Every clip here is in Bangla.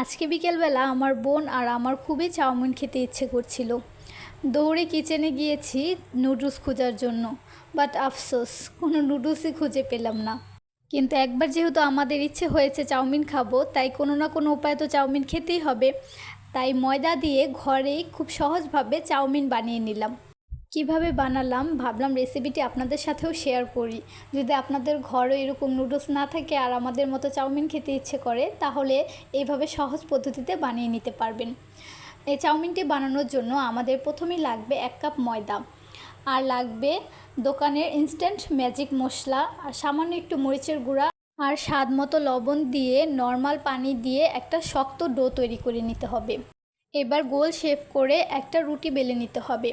আজকে বিকেলবেলা আমার বোন আর আমার খুবই চাউমিন খেতে ইচ্ছে করছিল। দৌড়ে কিচেনে গিয়েছি নুডলস খোঁজার জন্য, বাট আফসোস কোনো নুডলসই খুঁজে পেলাম না। কিন্তু একবার যেহেতু আমাদের ইচ্ছে হয়েছে চাউমিন খাবো, তাই কোনো না কোনো উপায়ে তো চাউমিন খেতেই হবে। তাই ময়দা দিয়ে ঘরেই খুব সহজভাবে চাউমিন বানিয়ে নিলাম। কিভাবে বানালাম ভাবলাম রেসিপিটি আপনাদের সাথেও শেয়ার করি। যদি আপনাদের ঘরে এরকম নুডলস না থাকে আর আমাদের মতো চাউমিন খেতে ইচ্ছে করে, তাহলে এইভাবে সহজ পদ্ধতিতে বানিয়ে নিতে পারবেন। এই চাউমিনটি বানানোর জন্য আমাদের প্রথমেই লাগবে 1 কাপ ময়দা, আর লাগবে দোকানের ইনস্ট্যান্ট ম্যাজিক মশলা, আর সামান্য একটু মরিচের গুঁড়া, আর স্বাদ মতো লবণ দিয়ে নর্মাল পানি দিয়ে একটা শক্ত ডো তৈরি করে নিতে হবে। এবার গোল শেপ করে একটা রুটি বেলে নিতে হবে।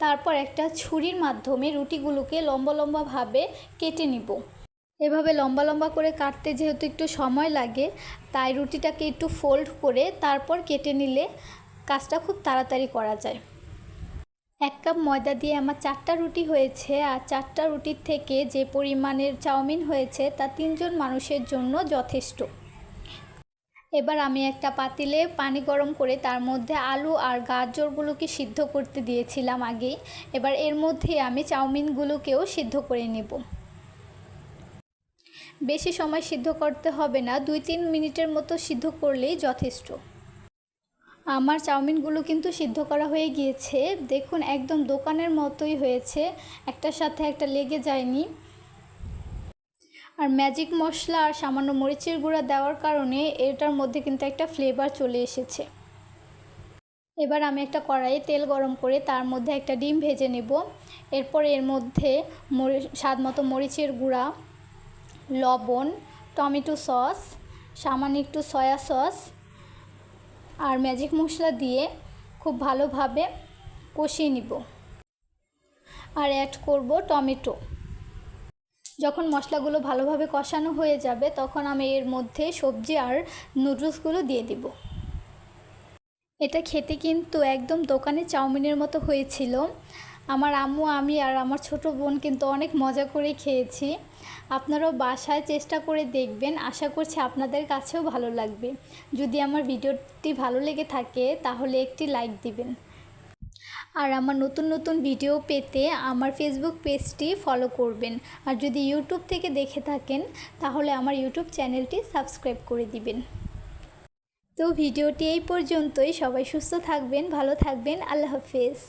তারপর একটা ছুরির মাধ্যমে রুটিগুলোকে লম্বা লম্বাভাবে কেটে নিব। এভাবে লম্বা লম্বা করে কাটতে যেহেতু একটু সময় লাগে, তাই রুটিটাকে একটু ফোল্ড করে তারপর কেটে নিলে কাজটা খুব তাড়াতাড়ি করা যায়। 1 কাপ ময়দা দিয়ে আমার 4টা রুটি হয়েছে, আর 4টা রুটির থেকে যে পরিমাণের চাউমিন হয়েছে তা 3 জন মানুষের জন্য যথেষ্ট। এবার আমি একটা পাতিলে পানি গরম করে তার মধ্যে আলু আর গাজরগুলোকে সিদ্ধ করতে দিয়েছিলাম আগেই। এবার এর মধ্যে আমি চাউমিনগুলোকেও সিদ্ধ করে নেব। বেশি সময় সিদ্ধ করতে হবে না, 2-3 মিনিটের মতো সিদ্ধ করলেই যথেষ্ট। আমার চাউমিনগুলো কিন্তু সিদ্ধ করা হয়ে গিয়েছে। দেখুন একদম দোকানের মতোই হয়েছে, একটার সাথে একটা লেগে যায়নি। আর ম্যাজিক মশলা আর সামান্য মরিচের গুঁড়া দেওয়ার কারণে এটার মধ্যে কিন্তু একটা ফ্লেভার চলে এসেছে। এবার আমি একটা কড়াইয়ে তেল গরম করে তার মধ্যে একটা ডিম ভেজে নেব। এরপর এর মধ্যে স্বাদ মতো মরিচের গুঁড়া, লবণ, টমেটো সস, সামান্য একটু সয়া সস আর ম্যাজিক মশলা দিয়ে খুব ভালোভাবে কষিয়ে নিব। আর অ্যাড করব টমেটো। যখন মশলাগুলো ভালোভাবে কষানো হয়ে যাবে, তখন আমি এর মধ্যে সবজি আর নুডলসগুলো দিয়ে দিব। এটা খেতে কিন্তু একদম দোকানের চাউমিনের মতো হয়েছিল। আমার আম্মু, আমি আর আমার ছোট বোন কিন্তু অনেক মজা করে খেয়েছি। আপনারাও বাসায় চেষ্টা করে দেখবেন, আশা করছি আপনাদের কাছেও ভালো লাগবে। যদি আমার ভিডিওটি ভালো লেগে থাকে তাহলে একটি লাইক দিবেন। আর আমার নতুন নতুন ভিডিও পেতে আমার ফেসবুক পেজটি ফলো করবেন। আর যদি ইউটিউব থেকে দেখে থাকেন তাহলে আমার ইউটিউব চ্যানেলটি সাবস্ক্রাইব করে দিবেন। তো ভিডিওটি এই পর্যন্তই। সবাই সুস্থ থাকবেন, ভালো থাকবেন। আল্লাহ হাফেজ।